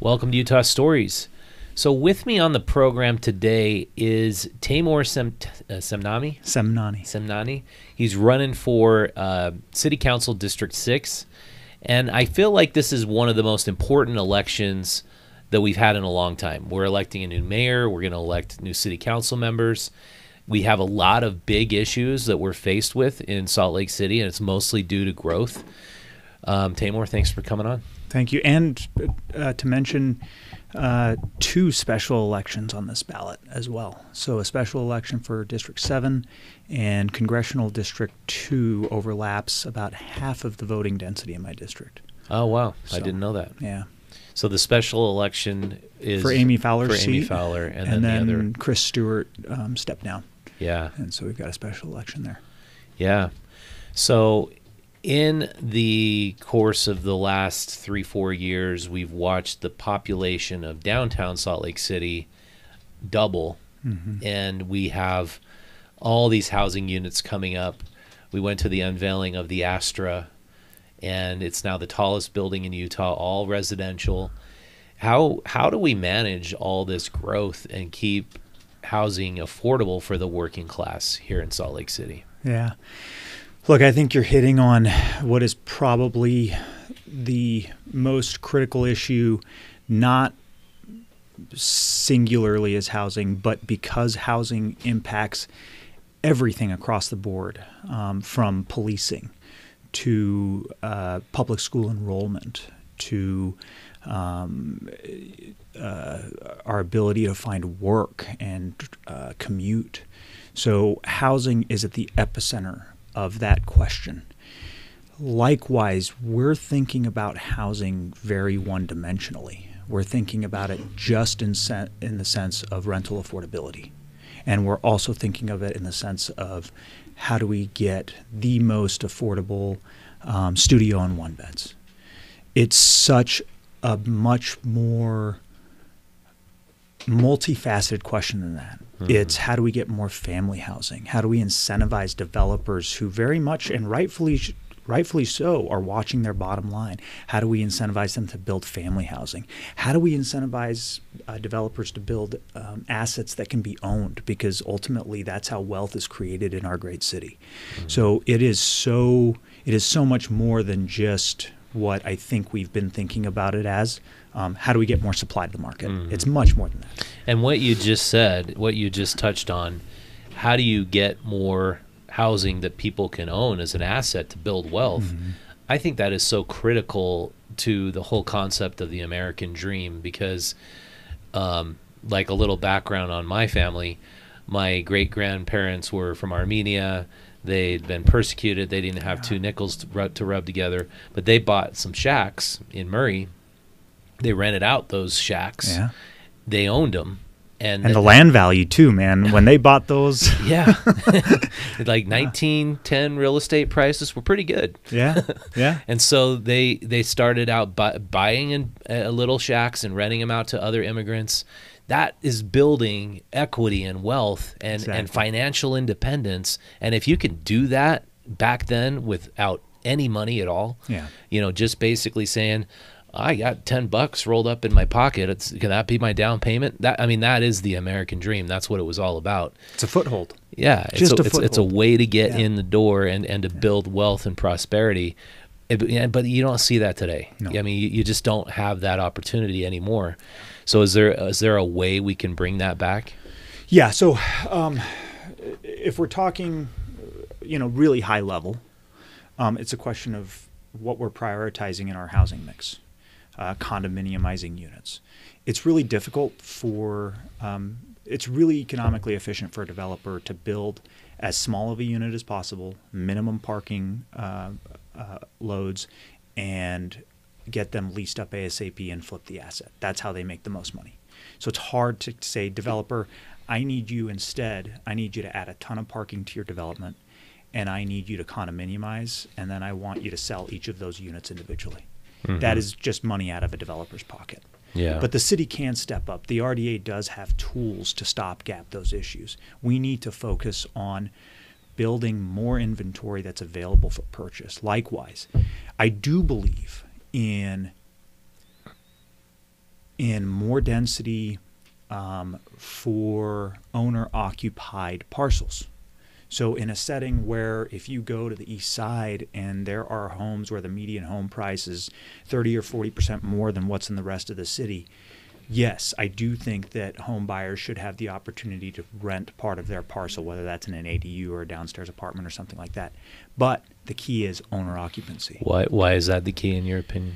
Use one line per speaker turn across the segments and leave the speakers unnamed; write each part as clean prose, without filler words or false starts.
Welcome to Utah Stories. So with me on the program today is Taymour Semnani. Semnani. He's running for City Council District 6. And I feel like this is one of the most important elections that we've had in a long time. We're electing a new mayor. We're going to elect new city council members. We have a lot of big issues that we're faced with in Salt Lake City, and it's mostly due to growth. Taymour, thanks for coming on.
Thank you. And to mention two special elections on this ballot as well. So a special election for District 7 and Congressional District 2 overlaps about half of the voting density in my district.
Oh, wow.
So,
I didn't know that.
Yeah.
So the special election is
for Amy Fowler's
seat,
Fowler,
and then the other.
Chris Stewart stepped down.
Yeah.
And so we've got a special election there.
Yeah. So in the course of the last 3-4 years, we've watched the population of downtown Salt Lake City double, and we have all these housing units coming up. We went to the unveiling of the Astra, and it's now the tallest building in Utah, all residential. How do we manage all this growth and keep housing affordable for the working class here in Salt Lake City?
Yeah. Look, I think you're hitting on what is probably the most critical issue, not singularly as housing, but because housing impacts everything across the board, from policing to public school enrollment to our ability to find work and commute. So housing is at the epicenter of that question. Likewise, we're thinking about housing very one-dimensionally. We're thinking about it just in the sense of rental affordability. And we're also thinking of it in the sense of how do we get the most affordable studio and one beds. It's such a much more multifaceted question than that. It's how do we get more family housing? How do we incentivize developers who very much and rightfully so are watching their bottom line? How do we incentivize them to build family housing? How do we incentivize developers to build assets that can be owned? Because ultimately that's how wealth is created in our great city. So it is so much more than just what I think we've been thinking about it as. How do we get more supply to the market? It's much more than that.
And what you just said, what you just touched on, how do you get more housing that people can own as an asset to build wealth? I think that is so critical to the whole concept of the American dream because, like a little background on my family, my great-grandparents were from Armenia. They'd been persecuted. They didn't have two nickels to rub together, but they bought some shacks in Murray. They rented out those shacks. Yeah. They owned them. And
the land value too, man. When they bought those.
Yeah. Like 1910 real estate prices were pretty good.
Yeah. Yeah.
And so they started out buying in little shacks and renting them out to other immigrants. That is building equity and wealth and financial independence. And if you can do that back then without any money at all, just basically saying, I got $10 rolled up in my pocket. Can that be my down payment? That is the American dream. That's what it was all about.
It's a foothold.
Yeah, it's a way to get in the door and to build wealth and prosperity. But you don't see that today. No. You just don't have that opportunity anymore. So is there a way we can bring that back?
Yeah. So if we're talking, really high level, it's a question of what we're prioritizing in our housing mix. Condominiumizing units. It's really difficult it's really economically efficient for a developer to build as small of a unit as possible, minimum parking loads, and get them leased up ASAP and flip the asset. That's how they make the most money. So it's hard to say, developer, I need you to add a ton of parking to your development, and I need you to condominiumize, and then I want you to sell each of those units individually. That is just money out of a developer's pocket.
Yeah.
But the city can step up. The RDA does have tools to stopgap those issues. We need to focus on building more inventory that's available for purchase. Likewise, I do believe in in more density for owner-occupied parcels. So in a setting where if you go to the east side and there are homes where the median home price is 30 or 40% more than what's in the rest of the city, yes, I do think that home buyers should have the opportunity to rent part of their parcel, whether that's in an ADU or a downstairs apartment or something like that. But the key is owner occupancy.
Why is that the key in your opinion?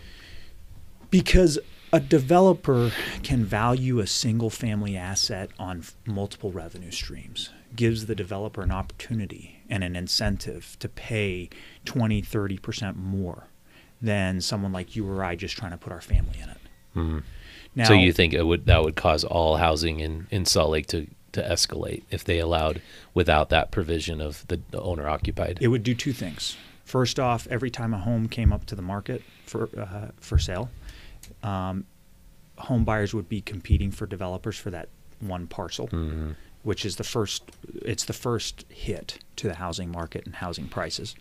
Because a developer can value a single family asset on multiple revenue streams. Gives the developer an opportunity and an incentive to pay 20, 30% more than someone like you or I just trying to put our family in it.
Mm-hmm.
Now,
so you think that would cause all housing in Salt Lake to escalate if they allowed without that provision of the owner occupied?
It would do two things. First off, every time a home came up to the market for sale, home buyers would be competing for developers for that one parcel. Mm-hmm. Which is the first hit to the housing market and housing prices.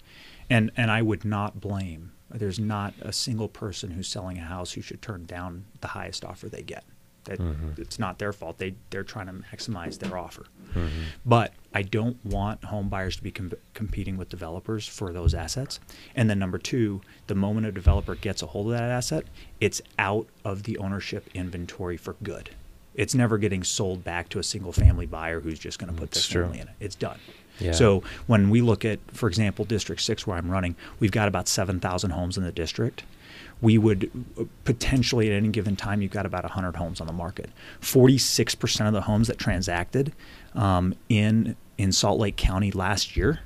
And I would not blame, there's not a single person who's selling a house who should turn down the highest offer they get. It's not their fault. They're trying to maximize their offer. Mm-hmm. But I don't want home buyers to be competing with developers for those assets. And then number two, the moment a developer gets a hold of that asset, it's out of the ownership inventory for good. It's never getting sold back to a single family buyer who's just going to put their family in it. It's done. Yeah. So when we look at, for example, District 6 where I'm running, we've got about 7,000 homes in the district. We would potentially at any given time, you've got about 100 homes on the market. 46% of the homes that transacted in Salt Lake County last year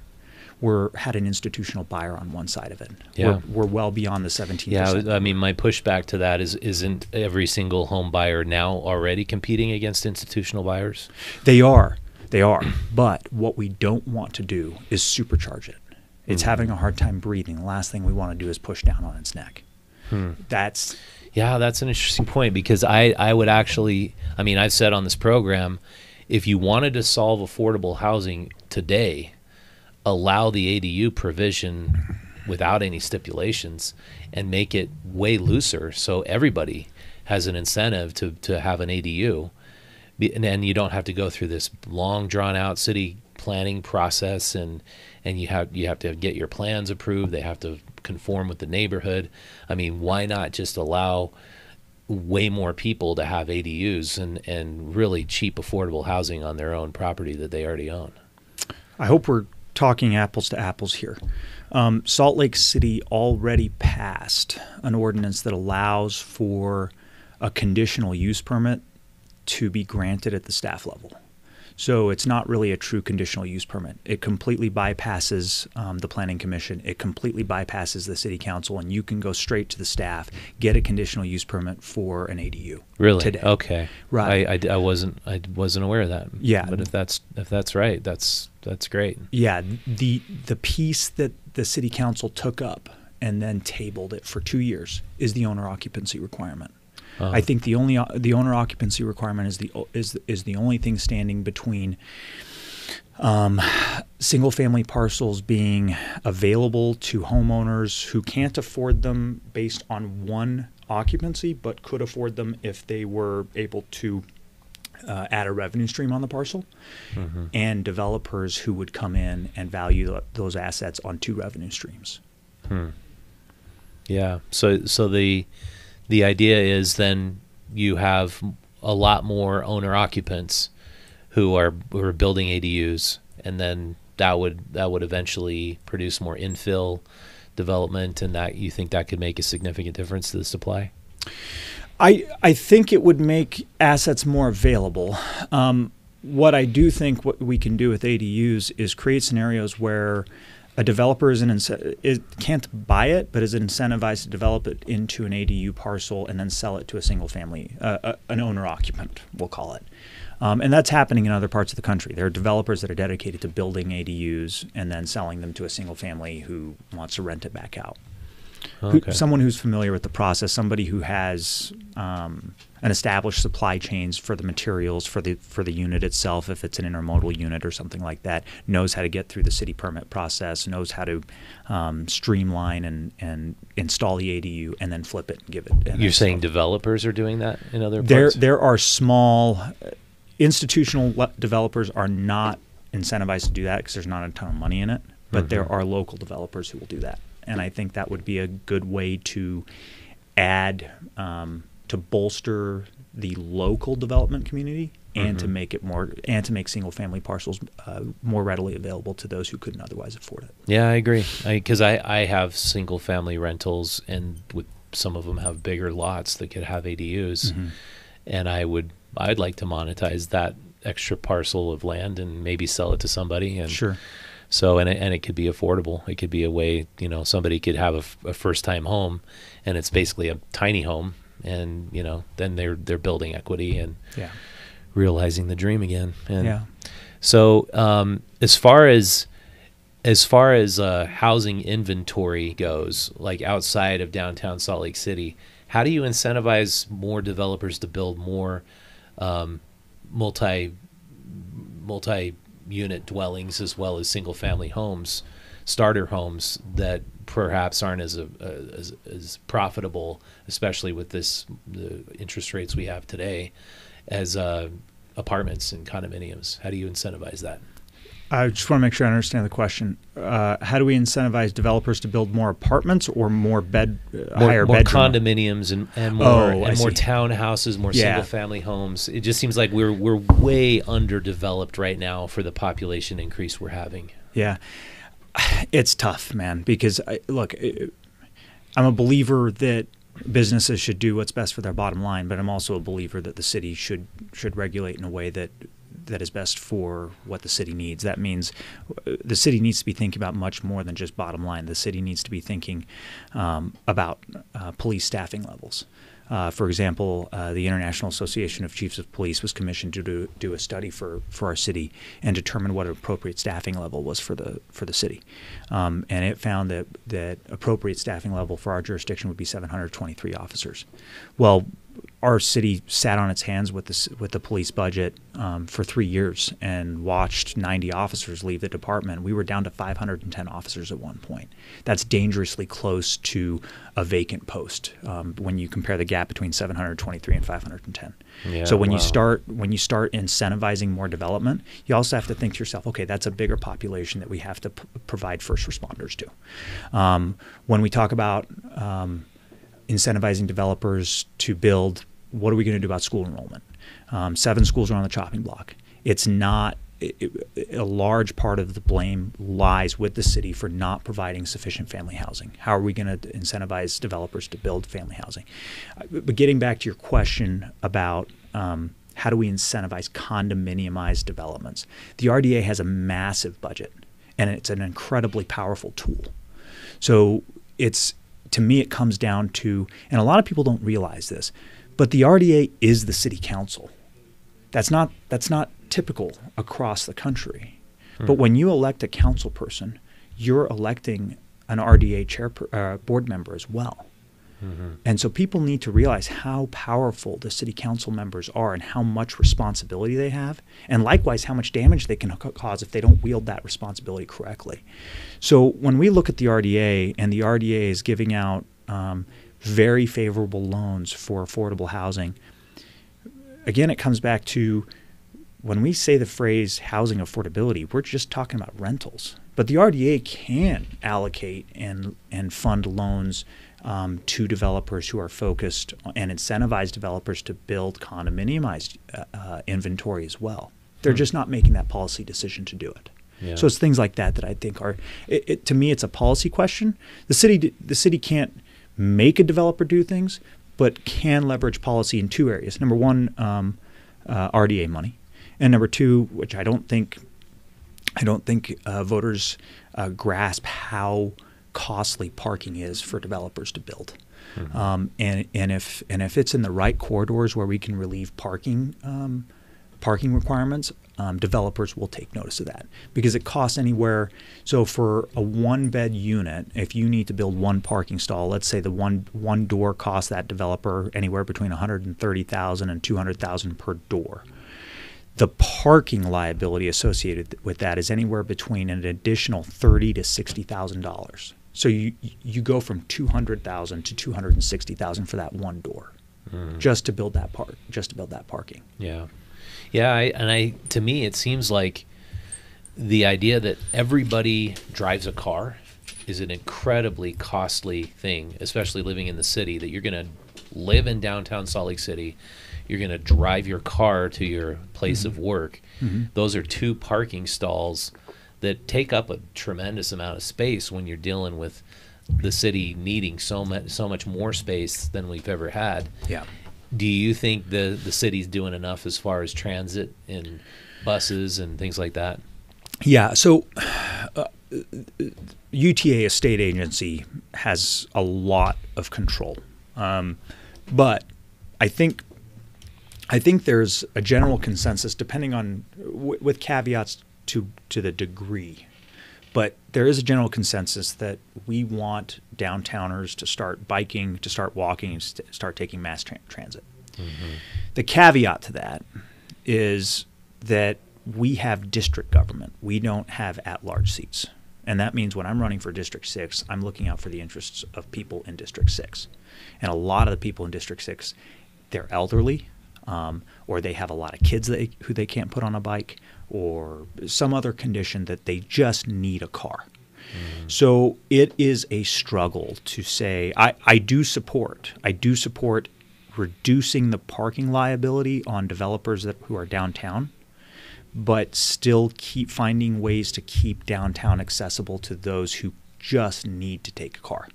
had an institutional buyer on one side of it.
Yeah.
We're well beyond the 17%.
Yeah, I mean, my pushback to that isn't every single home buyer now already competing against institutional buyers?
They are. But what we don't want to do is supercharge it. It's having a hard time breathing. The last thing we want to do is push down on its neck. That's
an interesting point because I would actually, I mean, I've said on this program, if you wanted to solve affordable housing today, allow the ADU provision without any stipulations and make it way looser so everybody has an incentive to have an ADU. And then you don't have to go through this long drawn out city planning process and you have to get your plans approved. They have to conform with the neighborhood. I mean, why not just allow way more people to have ADUs and really cheap affordable housing on their own property that they already own?
I hope we're talking apples to apples here. Salt Lake City already passed an ordinance that allows for a conditional use permit to be granted at the staff level. So it's not really a true conditional use permit. It completely bypasses the Planning Commission. It completely bypasses the City Council, and you can go straight to the staff, get a conditional use permit for an ADU.
Really?
Today.
Okay.
Right.
I wasn't aware of that.
Yeah.
But if that's right, that's great.
Yeah. The piece that the City Council took up and then tabled it for 2 years is the owner occupancy requirement. I think the owner occupancy requirement is the only thing standing between single family parcels being available to homeowners who can't afford them based on one occupancy, but could afford them if they were able to add a revenue stream on the parcel, and developers who would come in and value those assets on two revenue streams.
Yeah. So the idea is then you have a lot more owner occupants who are building ADUs, and then that would eventually produce more infill development, and that you think that could make a significant difference to the supply?
I think it would make assets more available. What I do think what we can do with ADUs is create scenarios where a developer can't buy it, but is incentivized to develop it into an ADU parcel and then sell it to a single family, an owner occupant, we'll call it. And that's happening in other parts of the country. There are developers that are dedicated to building ADUs and then selling them to a single family who wants to rent it back out.
Okay.
Someone who's familiar with the process, somebody who has an established supply chains for the materials for the unit itself, if it's an intermodal unit or something like that, knows how to get through the city permit process, knows how to streamline and install the ADU and then flip it and give it. And
You're saying developers are doing that in other parts?
There are small institutional developers are not incentivized to do that because there's not a ton of money in it, but there are local developers who will do that. And I think that would be a good way to add, to bolster the local development community and to make it more, and to make single family parcels more readily available to those who couldn't otherwise afford it.
Yeah, I agree. Because I have single family rentals, and with some of them have bigger lots that could have ADUs, and I'd like to monetize that extra parcel of land and maybe sell it to somebody. And
sure.
So, and it could be affordable. It could be a way, somebody could have a first-time home, and it's basically a tiny home, and then they're building equity and realizing the dream again. And so, as far as housing inventory goes, like outside of downtown Salt Lake City, how do you incentivize more developers to build more multi-unit dwellings as well as single-family homes, starter homes that perhaps aren't as profitable, especially with the interest rates we have today, as apartments and condominiums? How do you incentivize that?
I just want to make sure I understand the question. How do we incentivize developers to build more apartments or more higher
more
bedroom?
condominiums and more townhouses, more single-family homes? It just seems like we're way underdeveloped right now for the population increase we're having. Yeah,
it's tough, man. Because I'm a believer that businesses should do what's best for their bottom line, but I'm also a believer that the city should regulate in a way that is best for what the city needs. That means the city needs to be thinking about much more than just bottom line. The city needs to be thinking about police staffing levels. For example, the International Association of Chiefs of Police was commissioned to do a study for our city and determine what an appropriate staffing level was for the city. And it found that appropriate staffing level for our jurisdiction would be 723 officers. Well, our city sat on its hands with the police budget for 3 years and watched 90 officers leave the department. We were down to 510 officers at one point. That's dangerously close to a vacant post when you compare the gap between 723 and 510. Yeah, so when you start incentivizing more development, you also have to think to yourself, okay, that's a bigger population that we have to provide first responders to. When we talk about incentivizing developers to build, what are we going to do about school enrollment? 7 schools are on the chopping block. It's not a large part of the blame lies with the city for not providing sufficient family housing. How are we going to incentivize developers to build family housing? But getting back to your question about how do we incentivize condominiumized developments? The RDA has a massive budget, and it's an incredibly powerful tool. So to me, it comes down to, and a lot of people don't realize this, but the RDA is the city council. That's not typical across the country. But when you elect a council person, you're electing an RDA board member as well. And so people need to realize how powerful the city council members are and how much responsibility they have, and likewise how much damage they can cause if they don't wield that responsibility correctly. So when we look at the RDA, and the RDA is giving out very favorable loans for affordable housing, again, it comes back to when we say the phrase housing affordability, we're just talking about rentals. But the RDA can allocate and fund loans to developers who are focused and incentivize developers to build condominiumized inventory as well. They're just not making that policy decision to do it. Yeah. So it's things like that I think are, to me, it's a policy question. The city can't make a developer do things, but can leverage policy in 2 areas. Number one, RDA money, and number 2, which I don't think voters grasp how costly parking is for developers to build. And if it's in the right corridors where we can relieve parking requirements, developers will take notice of that, because it costs anywhere. So for a 1-bed unit, if you need to build 1 parking stall, let's say the one door costs that developer anywhere between $130,000 and $200,000 per door. The parking liability associated with that is anywhere between an additional $30,000 to $60,000. So you go from $200,000 to $260,000 for that 1 door, just to build that parking.
Yeah, yeah. To me, it seems like the idea that everybody drives a car is an incredibly costly thing, especially living in the city. That you're going to live in downtown Salt Lake City, you're going to drive your car to your place of work. Those are 2 parking stalls that take up a tremendous amount of space when you're dealing with the city needing so much more space than we've ever had.
Yeah.
Do you think the city's doing enough as far as transit and buses and things like that?
Yeah. So UTA, a state agency, has a lot of control, but I think there's a general consensus, depending on with caveats to the degree, but there is a general consensus that we want downtowners to start biking, to start walking, and start taking mass transit. The caveat to that is that we have district government. We don't have at-large seats. And that means when I'm running for District 6, I'm looking out for the interests of people in District 6. And a lot of the people in District 6, they're elderly, or they have a lot of kids who they can't put on a bike, or some other condition that they just need a car. So it is a struggle to say, I do support reducing the parking liability on developers who are downtown, but still keep finding ways to keep downtown accessible to those who just need to take a car.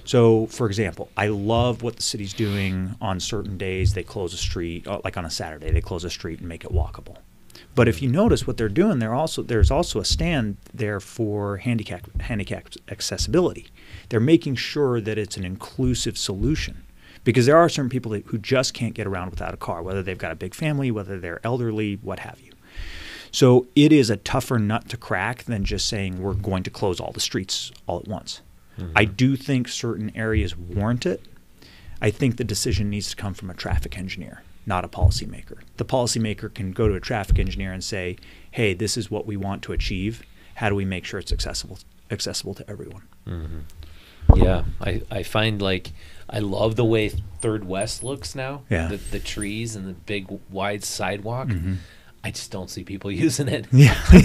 So, for example, I love what the city's doing on certain days. They close a street, like on a Saturday, they close a street and make it walkable. But if you notice what they're doing, there's also a stand there for handicap accessibility. They're making sure that it's an inclusive solution, because there are certain people who just can't get around without a car, whether they've got a big family, whether they're elderly, what have you. So it is a tougher nut to crack than just saying we're going to close all the streets all at once. I do think certain areas warrant it. I think the decision needs to come from a traffic engineer, not a policymaker. The policymaker can go to a traffic engineer and say, hey, this is what we want to achieve. How do we make sure it's accessible to everyone?
Yeah, I find, like, I love the way Third West looks now.
Yeah.
The trees and the big wide sidewalk. I just don't see people using it.
Yeah, I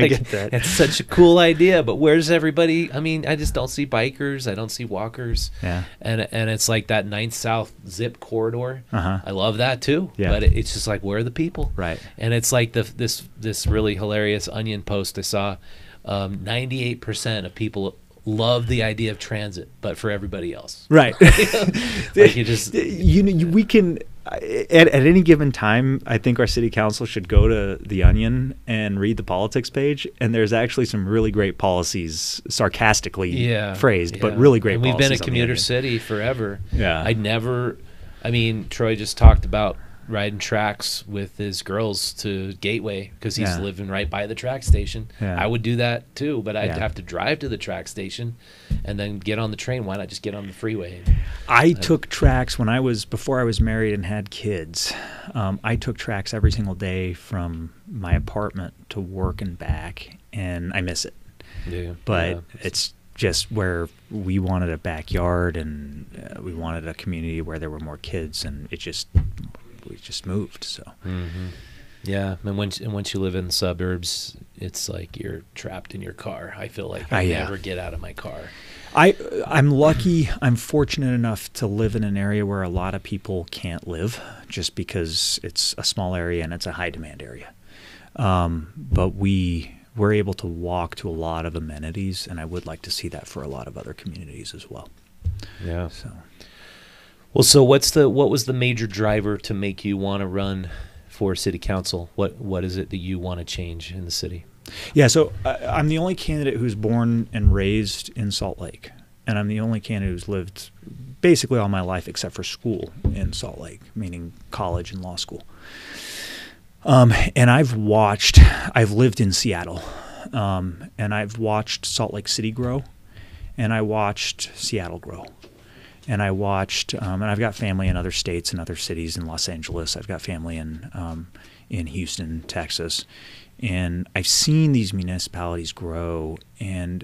get that.
It's such a cool idea, but where's everybody? I mean, I just don't see bikers. I don't see walkers.
Yeah.
And it's like that 9th South zip corridor. I love that too.
Yeah.
But it's just like, where are the people?
Right.
And it's like this really hilarious Onion post I saw. 98% of people love the idea of transit, but for everybody else.
Right.
Like you just
we can. At any given time, I think our city council should go to the Onion and read the politics page, and there's actually some really great policies, sarcastically phrased, but really great policies.
We've been a commuter city forever.
Yeah.
I mean, Troy just talked about riding tracks with his girls to Gateway because he's living right by the track station. I would do that too, but I'd have to drive to the track station and then get on the train. Why not just get on the freeway?
I took tracks before I was married and had kids. I took tracks every single day from my apartment to work and back, and I miss it.
Yeah,
but it's just where we wanted a backyard, and we wanted a community where there were more kids, and we just moved. So
yeah, and once you live in the suburbs, it's like you're trapped in your car. I feel like I never get out of my car.
I'm lucky. I'm fortunate enough to live in an area where a lot of people can't live, just because it's a small area and it's a high demand area. But we're able to walk to a lot of amenities, and I would like to see that for a lot of other communities as well.
Yeah.
So.
Well, so what was the major driver to make you want to run for city council? What is it that you want to change in the city?
Yeah, so I'm the only candidate who's born and raised in Salt Lake, and I'm the only candidate who's lived basically all my life except for school in Salt Lake, meaning college and law school. And I've lived in Seattle, and I've watched Salt Lake City grow, and I watched Seattle grow. And I watched, and I've got family in other states and other cities in Los Angeles. I've got family in Houston, Texas. And I've seen these municipalities grow, and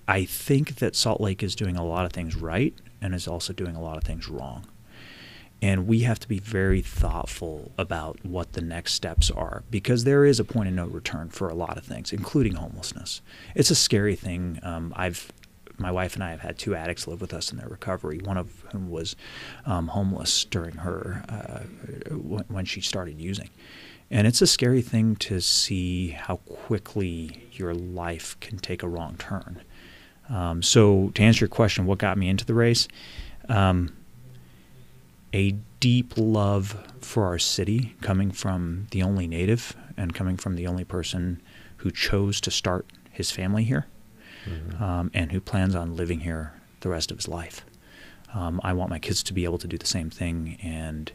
I think that Salt Lake is doing a lot of things right and is also doing a lot of things wrong. And we have to be very thoughtful about what the next steps are, because there is a point of no return for a lot of things, including homelessness. It's a scary thing. My wife and I have had 2 addicts live with us in their recovery, one of whom was homeless during her when she started using. And it's a scary thing to see how quickly your life can take a wrong turn. So to answer your question, what got me into the race? A deep love for our city, coming from the only native and coming from the only person who chose to start his family here. Mm-hmm. And who plans on living here the rest of his life. I want my kids to be able to do the same thing, and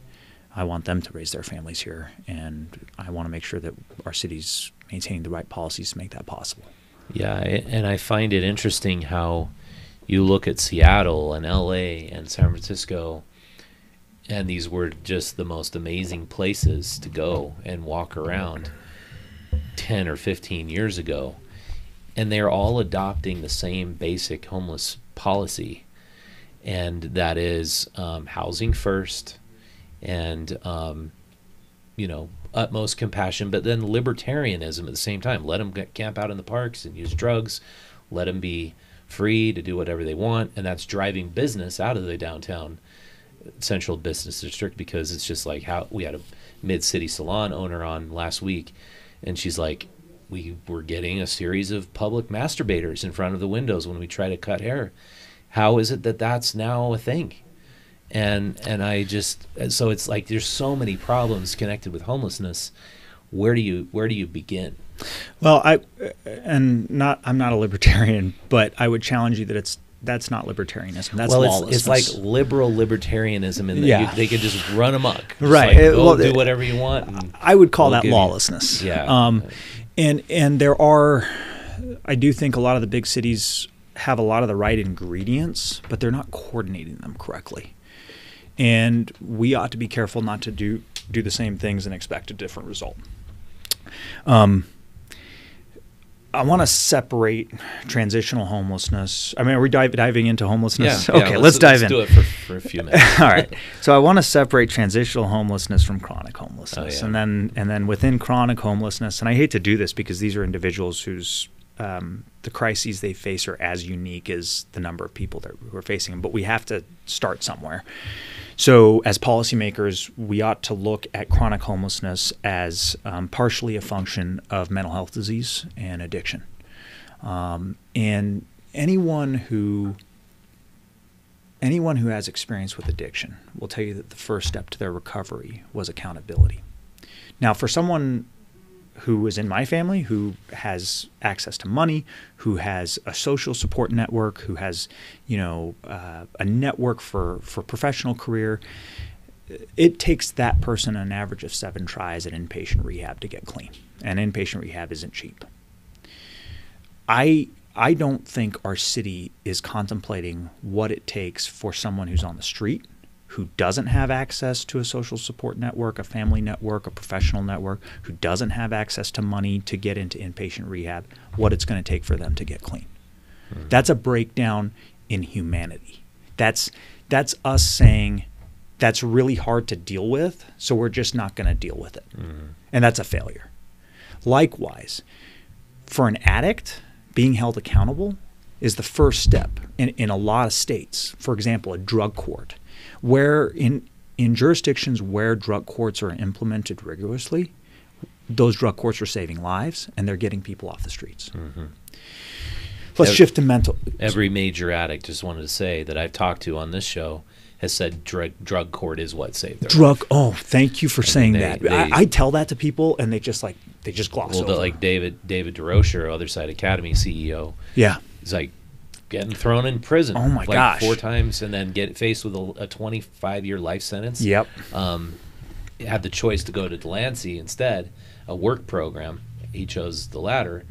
I want them to raise their families here, and I want to make sure that our city's maintaining the right policies to make that possible.
Yeah, and I find it interesting how you look at Seattle and LA and San Francisco, and these were just the most amazing places to go and walk around 10 or 15 years ago. And they're all adopting the same basic homeless policy, and that is housing first, and utmost compassion, but then libertarianism at the same time. Let them camp out in the parks and use drugs. Let them be free to do whatever they want, and that's driving business out of the downtown central business district, because it's just like how we had a mid-city salon owner on last week, and she's like, we were getting a series of public masturbators in front of the windows when we try to cut hair. How is it that that's now a thing? And so it's like there's so many problems connected with homelessness. Where do you begin?
Well, I'm not a libertarian, but I would challenge you that that's not libertarianism. That's lawlessness.
It's like liberal libertarianism, in that they could just run amok. Just
right.
Do whatever you want.
I would call that lawlessness.
Yeah.
And there are, I do think a lot of the big cities have a lot of the right ingredients, but they're not coordinating them correctly. And we ought to be careful not to do the same things and expect a different result. I want to separate transitional homelessness. I mean, are we diving into homelessness?
Yeah.
Okay, let's dive in.
Let's do it for a few minutes.
All right. So I want to separate transitional homelessness from chronic homelessness.
Oh, yeah.
And then within chronic homelessness, and I hate to do this because these are individuals whose the crises they face are as unique as the number of people who are facing them, but we have to start somewhere. So as policymakers, we ought to look at chronic homelessness as partially a function of mental health disease and addiction. And anyone who has experience with addiction will tell you that the first step to their recovery was accountability. Now, for someone who is in my family, who has access to money, who has a social support network, who has, a network for professional career, it takes that person an average of 7 tries at inpatient rehab to get clean. And inpatient rehab isn't cheap. I don't think our city is contemplating what it takes for someone who's on the street, who doesn't have access to a social support network, a family network, a professional network, who doesn't have access to money to get into inpatient rehab, what it's going to take for them to get clean. Mm-hmm. That's a breakdown in humanity. That's us saying that's really hard to deal with, so we're just not going to deal with it. Mm-hmm. And that's a failure. Likewise, for an addict, being held accountable is the first step in a lot of states. For example, a drug court, where in jurisdictions where drug courts are implemented rigorously, those drug courts are saving lives and they're getting people off the streets. Mm-hmm. Let's shift to mental.
Every major addict, just wanted to say, that I've talked to on this show has said drug court is what saved their life.
Oh, thank you for saying that. I tell that to people and they just gloss over.
Like David DeRocher, Other Side Academy CEO.
Yeah.
He's like getting thrown in prison.
Oh my gosh.
4 times and then get faced with a 25-year life sentence.
Yep.
had the choice to go to Delancey instead, a work program. He chose the latter,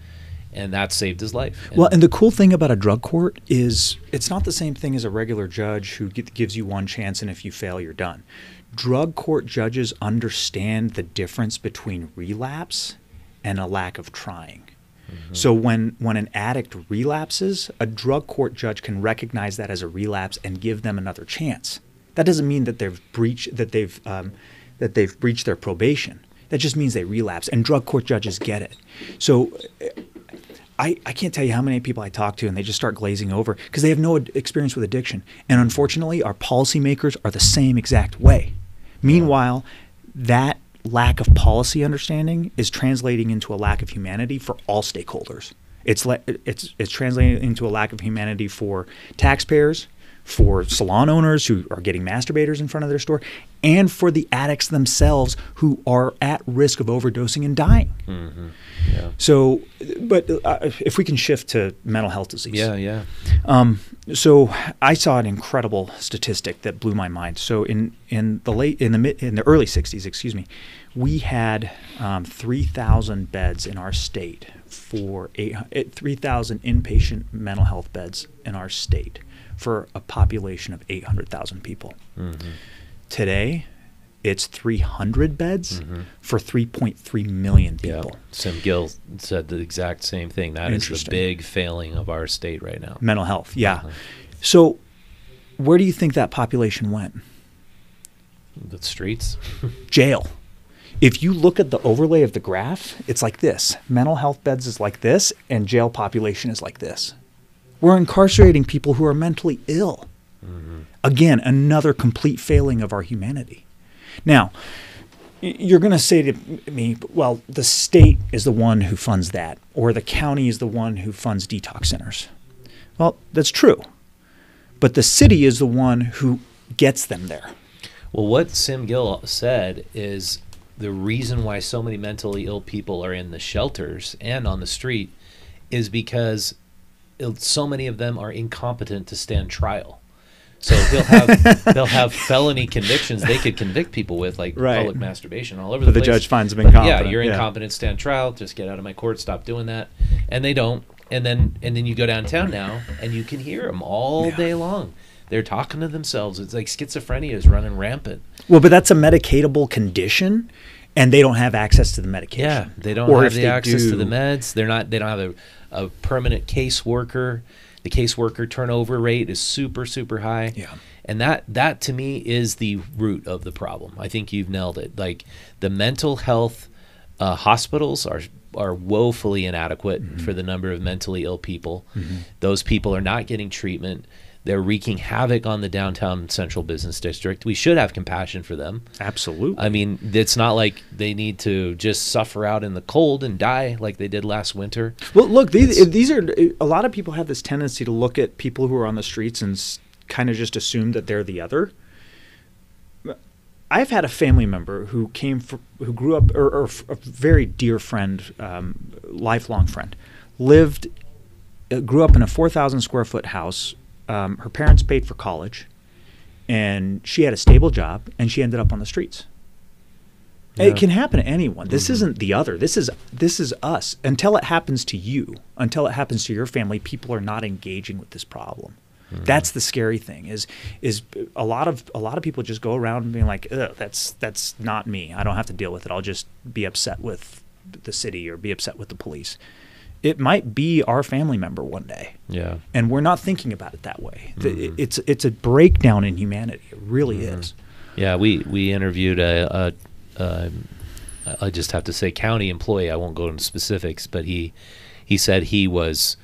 and that saved his life.
Well, and the cool thing about a drug court is it's not the same thing as a regular judge who gives you one chance, and if you fail, you're done. Drug court judges understand the difference between relapse and a lack of trying. So when an addict relapses, a drug court judge can recognize that as a relapse and give them another chance. That doesn't mean that they've breached their probation. That just means they relapse, and drug court judges get it. So I can't tell you how many people I talk to, and they just start glazing over because they have no experience with addiction. And unfortunately, our policymakers are the same exact way. Meanwhile, that lack of policy understanding is translating into a lack of humanity for all stakeholders. It's translating into a lack of humanity for taxpayers, for salon owners who are getting masturbators in front of their store, and for the addicts themselves who are at risk of overdosing and dying.
Yeah.
So, but if we can shift to mental health disease.
Yeah.
So I saw an incredible statistic that blew my mind. So in the early 60s, we had 3,000 beds in our state for 3,000 inpatient mental health beds in our state for a population of 800,000 people. Today, it's 300 beds for 3.3 million people.
Yeah. Sim Gill said the exact same thing. That is the big failing of our state right now.
Mental health, yeah. So where do you think that population went?
The streets?
Jail. If you look at the overlay of the graph, it's like this. Mental health beds is like this, and jail population is like this. We're incarcerating people who are mentally ill. Again, another complete failing of our humanity. Now, you're going to say to me, well, the state is the one who funds that, or the county is the one who funds detox centers. Well, that's true. But the city is the one who gets them there.
Well, what Sim Gill said is the reason why so many mentally ill people are in the shelters and on the street is because so many of them are incompetent to stand trial. So they'll have felony convictions they could convict people with, like public masturbation all over the place.
But the judge finds them incompetent.
Yeah, you're incompetent, stand trial, just get out of my court, stop doing that. And they don't. And then you go downtown now, and you can hear them all day long. They're talking to themselves. It's like schizophrenia is running rampant.
Well, but that's a medicatable condition, and they don't have access to the medication.
Yeah, they don't have the access to the meds. They don't have a permanent caseworker. The caseworker turnover rate is super, super high.
Yeah.
And that to me is the root of the problem. I think you've nailed it. Like the mental health hospitals are woefully inadequate for the number of mentally ill people. Those people are not getting treatment. They're wreaking havoc on the downtown central business district. We should have compassion for them.
Absolutely.
I mean, it's not like they need to just suffer out in the cold and die like they did last winter.
Well, look, these are a lot of people have this tendency to look at people who are on the streets and kind of just assume that they're the other. I've had a family member who grew up, or a very dear friend, lifelong friend, grew up in a 4,000 square foot house. Her parents paid for college, and she had a stable job, and she ended up on the streets. Yeah. It can happen to anyone. This isn't the other. This is us. Until it happens to you, until it happens to your family, people are not engaging with this problem. That's the scary thing. Is a lot of people just go around being like, ugh, that's not me. I don't have to deal with it. I'll just be upset with the city or be upset with the police. It might be our family member one day. Yeah. And we're not thinking about it that way. It's a breakdown in humanity. It really is.
Yeah, we interviewed I just have to say county employee. I won't go into specifics, but he said he was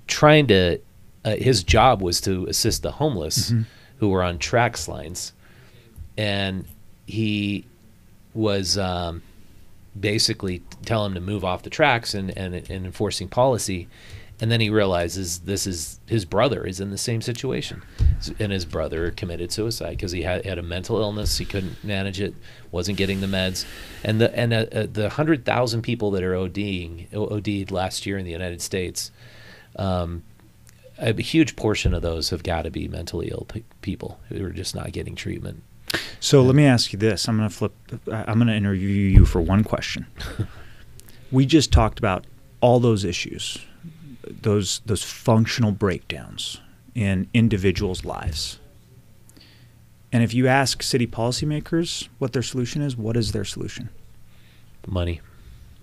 trying to his job was to assist the homeless who were on track lines, and he was basically tell him to move off the tracks and enforcing policy. And then he realizes his brother is in the same situation, and his brother committed suicide because he had a mental illness. He couldn't manage it, wasn't getting the meds, and the 100,000 people that are OD'd last year in the United States, a huge portion of those have got to be mentally ill people who are just not getting treatment.
So let me ask you this. I'm going to interview you for one question. We just talked about all those issues, those functional breakdowns in individuals' lives. And if you ask city policymakers what their solution is, what is their solution?
Money,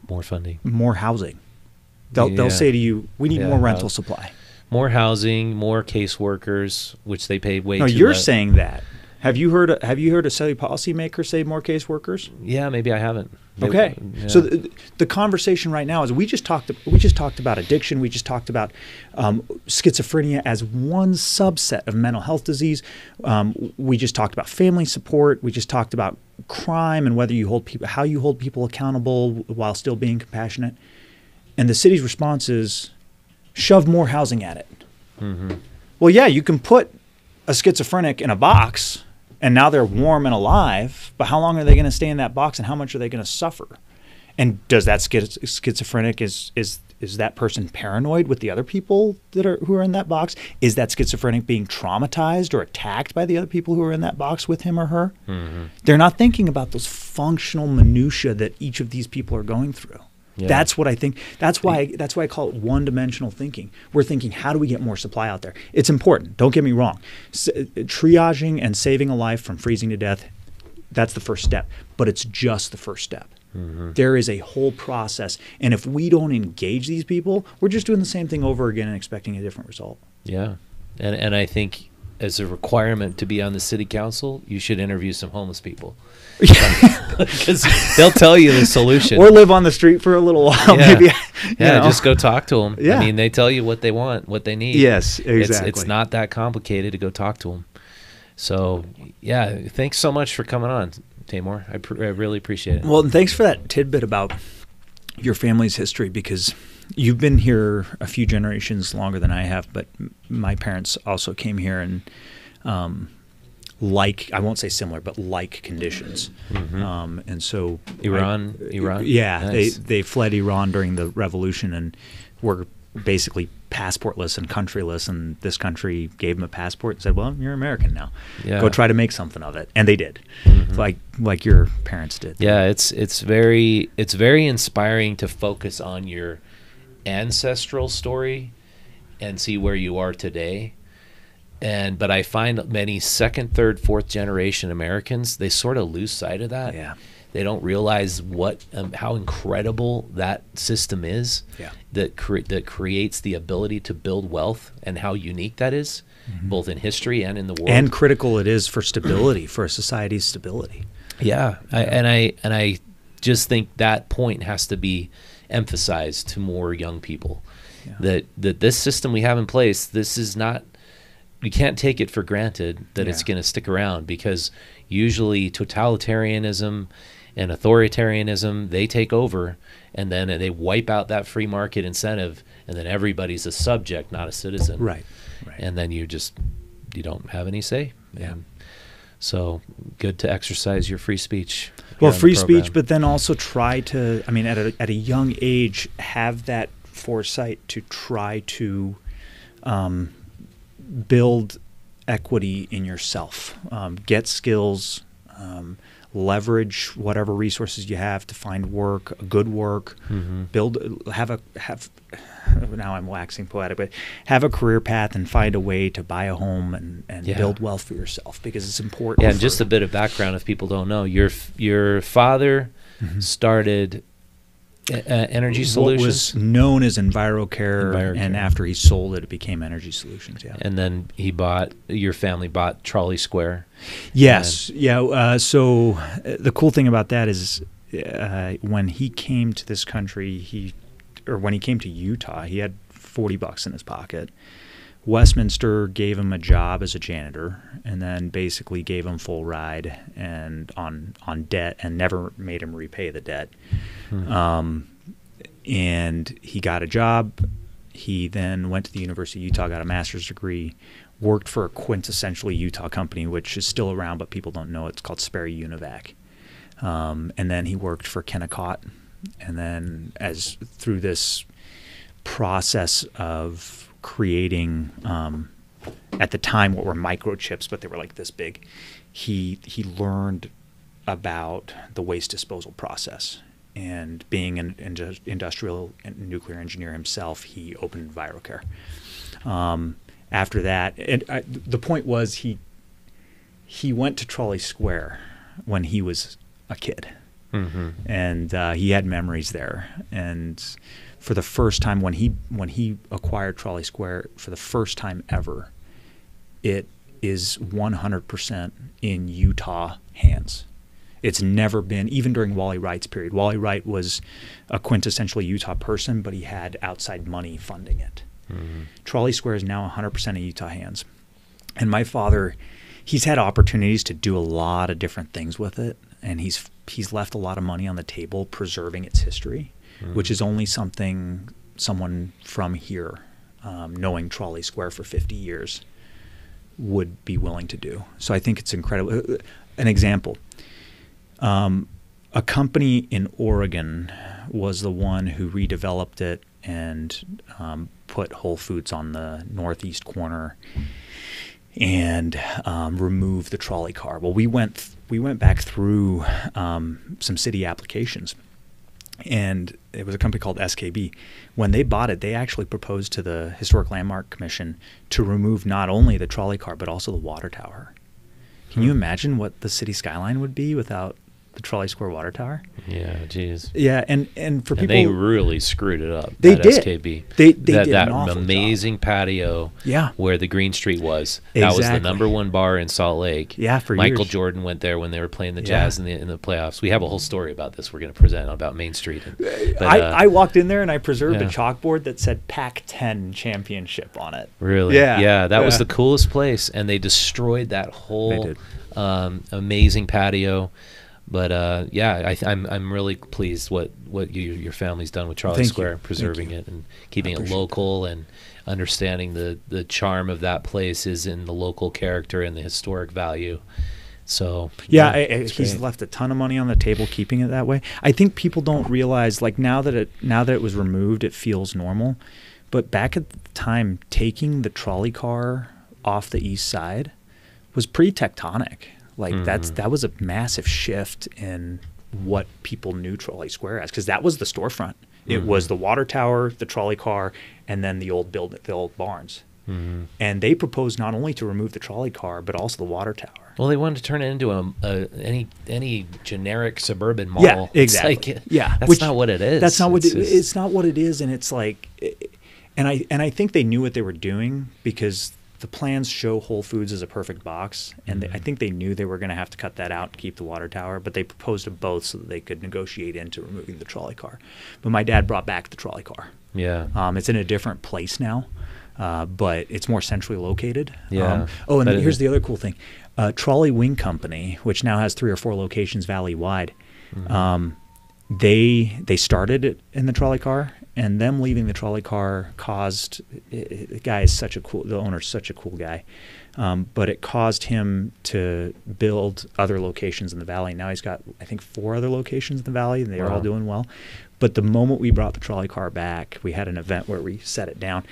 more funding,
more housing. They'll say to you, we need more rental supply.
More housing, more caseworkers, which they pay way too
No,
much.
you're saying that. Have you heard a city policymaker say more caseworkers?
Yeah, maybe I haven't.
Okay.
Yeah.
So the conversation right now is we just talked about addiction. We just talked about schizophrenia as one subset of mental health disease. We just talked about family support. We just talked about crime and how you hold people accountable while still being compassionate. And the city's response is shove more housing at it.
Mm-hmm.
Well, yeah, you can put a schizophrenic in a box and now they're warm and alive, but how long are they going to stay in that box and how much are they going to suffer? And does that schizophrenic, is that person paranoid with the other people who are in that box? Is that schizophrenic being traumatized or attacked by the other people who are in that box with him or her?
Mm-hmm.
They're not thinking about those functional minutia that each of these people are going through. Yeah. That's what I think. That's why I call it one-dimensional thinking. We're thinking, how do we get more supply out there? It's important. Don't get me wrong. Triaging and saving a life from freezing to death, that's the first step. But it's just the first step. Mm-hmm. There is a whole process. And if we don't engage these people, we're just doing the same thing over again and expecting a different result.
Yeah. And I think as a requirement to be on the city council, you should interview some homeless people. Because they'll tell you the solution.
Or live on the street for a little while, maybe.
Just go talk to them.
Yeah.
I mean, they tell you what they want, what they need.
Yes, exactly.
It's not that complicated to go talk to them. So, yeah, thanks so much for coming on, Taymour. I really appreciate it.
Well, and thanks for that tidbit about your family's history, because you've been here a few generations longer than I have, but my parents also came here and I won't say similar, but like conditions. Mm-hmm. And so
Iran.
Yeah,
nice.
they fled Iran during the revolution and were basically passportless and countryless, and this country gave them a passport and said, well, you're American now. Yeah. Go try to make something of it. And they did. Mm-hmm. Like your parents did.
Yeah, it's very inspiring to focus on your ancestral story and see where you are today. But I find many second, third, fourth generation Americans, they sort of lose sight of that.
Yeah.
They don't realize how incredible that system is. Yeah. That creates the ability to build wealth, and how unique that is, mm-hmm. both in history and in the world.
And critical it is for stability, for a society's stability.
Yeah. I just think that point has to be emphasized to more young people. Yeah. That this system we have in place, this is not. We can't take it for granted that it's going to stick around, because usually totalitarianism and authoritarianism, they take over and then they wipe out that free market incentive, and then everybody's a subject, not a citizen.
Right.
And then you don't have any say.
Yeah.
And so good to exercise your free speech.
Well, free speech, but then also try to, at a young age, have that foresight to try to build equity in yourself, get skills, leverage whatever resources you have to find work, good work, mm-hmm. Now I'm waxing poetic, but have a career path and find a way to buy a home and build wealth for yourself, because it's important.
Yeah, and just a bit of background if people don't know, your father mm-hmm. started Energy Solutions.
What was known as EnviroCare, and after he sold it, it became Energy Solutions. Yeah.
And then your family bought Trolley Square.
Yes. So the cool thing about that is when he came to this country, when he came to Utah, he had $40 in his pocket. Westminster gave him a job as a janitor, and then basically gave him full ride and on debt, and never made him repay the debt. Mm-hmm. And he got a job. He then went to the University of Utah, got a master's degree, worked for a quintessentially Utah company, which is still around, but people don't know it. It's called Sperry Univac. And then he worked for Kennecott. And then through this process of creating at the time what were microchips, but they were like this big. He learned about the waste disposal process, and being an industrial and nuclear engineer himself, he opened EnviroCare. After that, the point was he went to Trolley Square when he was a kid, and he had memories there. And for the first time, when he acquired Trolley Square for the first time ever, it is 100% in Utah hands. It's never been, even during Wally Wright's period. Wally Wright was a quintessentially Utah person, but he had outside money funding it. Trolley Square is now 100% in Utah hands. And my father, he's had opportunities to do a lot of different things with it, and he's left a lot of money on the table preserving its history, which is only something someone from here, knowing Trolley Square for 50 years, would be willing to do. So I think it's incredible. An example, a company in Oregon was the one who redeveloped it and put Whole Foods on the northeast corner and removed the trolley car. Well, we went back through some city applications, and it was a company called SKB. When they bought it, they actually proposed to the Historic Landmark Commission to remove not only the trolley car but also the water tower. Can you imagine what the city skyline would be without the Trolley Square water tower?
Yeah, geez.
Yeah, and for people,
they really screwed it up.
They
that
did.
SKB.
They did
that
an awful
amazing
job.
patio.
Yeah.
Where the Green Street was. That was the #1 bar in Salt Lake.
Yeah, for
Michael
years.
Jordan went there when they were playing the Jazz in the playoffs. We have a whole story about this. We're going to present about Main Street.
I walked in there and I preserved a chalkboard that said Pac-10 championship on it.
Really?
Yeah.
That was the coolest place, and they destroyed that whole amazing patio. But I'm really pleased what your family's done with Trolley Square, preserving it and keeping it local, and understanding the charm of that place is in the local character and the historic value. So
he's left a ton of money on the table keeping it that way. I think people don't realize, like, now that it was removed, it feels normal. But back at the time, taking the trolley car off the east side was pretty tectonic. Like that was a massive shift in what people knew Trolley Square as, because that was the storefront. It was the water tower, the trolley car, and then the old barns. And they proposed not only to remove the trolley car but also the water tower.
Well, they wanted to turn it into any generic suburban mall.
Yeah, exactly.
That's not what it is.
That's not it's not what it is, and it's like, and I think they knew what they were doing, because the plans show Whole Foods as a perfect box, and I think they knew they were going to have to cut that out and keep the water tower, but they proposed to both so that they could negotiate into removing the trolley car. But my dad brought back the trolley car. Yeah. It's in a different place now, but it's more centrally located.
Yeah.
And here's the other cool thing. Trolley Wing Company, which now has 3 or 4 locations valley-wide, they started it in the trolley car, and them leaving the trolley car caused, the owner's such a cool guy, but it caused him to build other locations in the valley. Now he's got, I think, 4 other locations in the valley, and they're all doing well. But the moment we brought the trolley car back, we had an event where we set it down.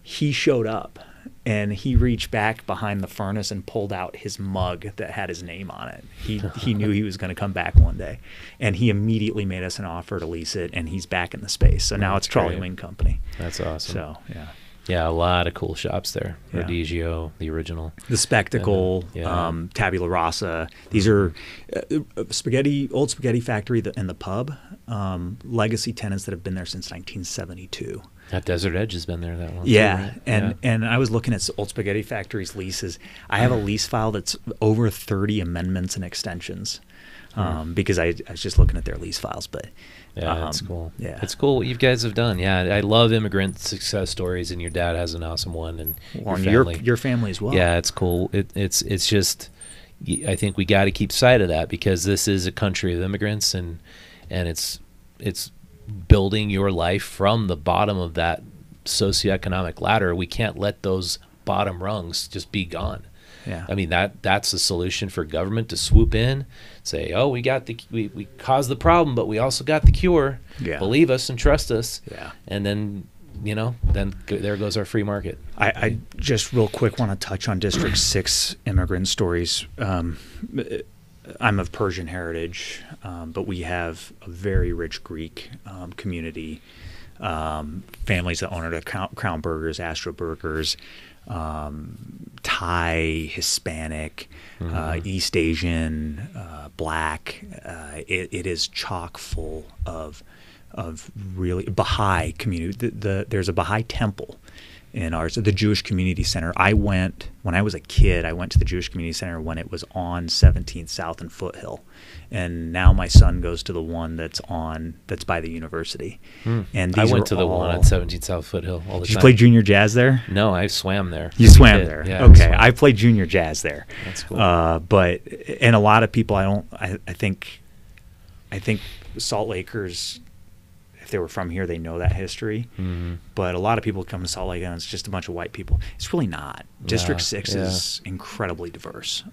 He showed up, and he reached back behind the furnace and pulled out his mug that had his name on it. He knew he was going to come back one day, and he immediately made us an offer to lease it, and he's back in the space. So now it's Trolley Wing Company.
That's awesome.
So
yeah, a lot of cool shops there. Radicchio, the original,
the Spectacle, Tabula Rasa. These are old spaghetti factory and the pub. Legacy tenants that have been there since 1972.
That Desert Edge has been there that long.
Yeah,
too, right?
And I was looking at Old Spaghetti Factory's leases. I have a lease file that's over 30 amendments and extensions, because I was just looking at their lease files. But
that's cool.
Yeah,
it's cool what you guys have done. Yeah, I love immigrant success stories, and your dad has an awesome one, and
your family as well.
Yeah, it's cool. It's just, I think we got to keep sight of that, because this is a country of immigrants, and it's building your life from the bottom of that socioeconomic ladder. We can't let those bottom rungs just be gone.
Yeah.
I mean, that's a solution for government to swoop in, say, oh, we caused the problem, but we also got the cure.
Yeah.
Believe us and trust us.
Yeah.
And then you know, then there goes our free market.
I just real quick want to touch on District 6 immigrant stories. I'm of Persian heritage, but we have a very rich Greek community, families that own it, Crown Burgers, Astro Burgers, Thai, Hispanic, East Asian, Black. It is chock full of really Baha'i community. There's a Baha'i temple in ours, the Jewish Community Center. When I was a kid, I went to the Jewish Community Center when it was on 17th South and Foothill, and now my son goes to the one that's by the university. And
I went to the one on 17th South Foothill all the time.
Did you play junior jazz there?
No, I swam there.
You swam there?
Yeah,
okay, I played junior jazz there.
That's cool.
And a lot of people, I think Salt Lakers, if they were from here, they know that history. But a lot of people come to Salt Lake and it's just a bunch of white people. It's really not. District 6 is incredibly diverse.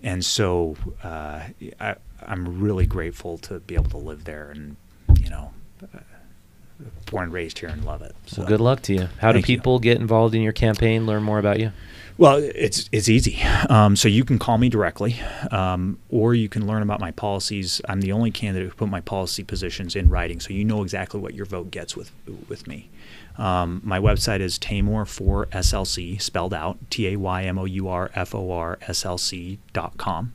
And so I'm really grateful to be able to live there and, you know, born and raised here and love it. So,
well, good luck to you. How do people get involved in your campaign, learn more about you?
Well, it's easy. So you can call me directly, or you can learn about my policies. I'm the only candidate who put my policy positions in writing, so you know exactly what your vote gets with me. My website is Taymour4SLC, spelled out, TAYMOURFORSLC.com.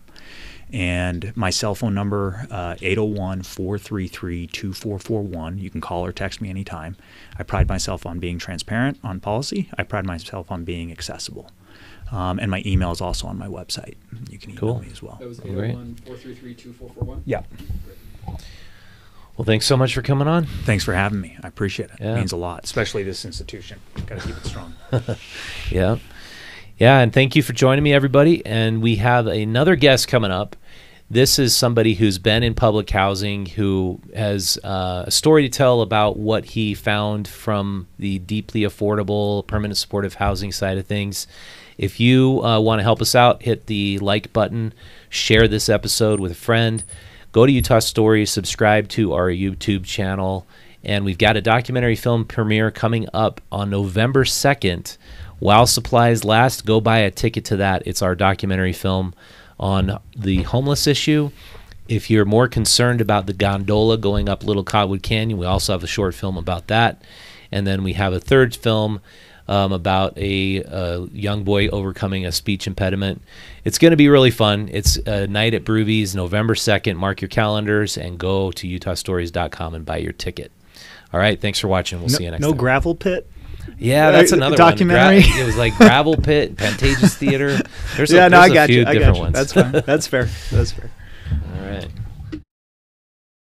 And my cell phone number, 801-433-2441. You can call or text me anytime. I pride myself on being transparent on policy. I pride myself on being accessible. And my email is also on my website. You can email me as well.
That was 801-433-2441?
Yeah.
Well, thanks so much for coming on.
Thanks for having me. I appreciate it.
Yeah.
It means a lot, especially this institution. Got to keep it strong.
Yeah. Yeah, and thank you for joining me, everybody. And we have another guest coming up. This is somebody who's been in public housing, who has a story to tell about what he found from the deeply affordable permanent supportive housing side of things. If you want to help us out, hit the like button, share this episode with a friend, go to Utah Stories, subscribe to our YouTube channel, and we've got a documentary film premiere coming up on November 2nd. While supplies last, go buy a ticket to that. It's our documentary film on the homeless issue. If you're more concerned about the gondola going up Little Cottonwood Canyon, we also have a short film about that. And then we have a third film about a young boy overcoming a speech impediment. It's going to be really fun. It's a night at Broovies, November 2nd. Mark your calendars and go to utahstories.com and buy your ticket. All right, thanks for watching. We'll see you next time.
No gravel pit?
Yeah, that's another
documentary.
One. It was like Gravel Pit, Pantages Theater. There's
I got
a few
you.
different ones.
That's fine. That's fair. That's fair.
All right.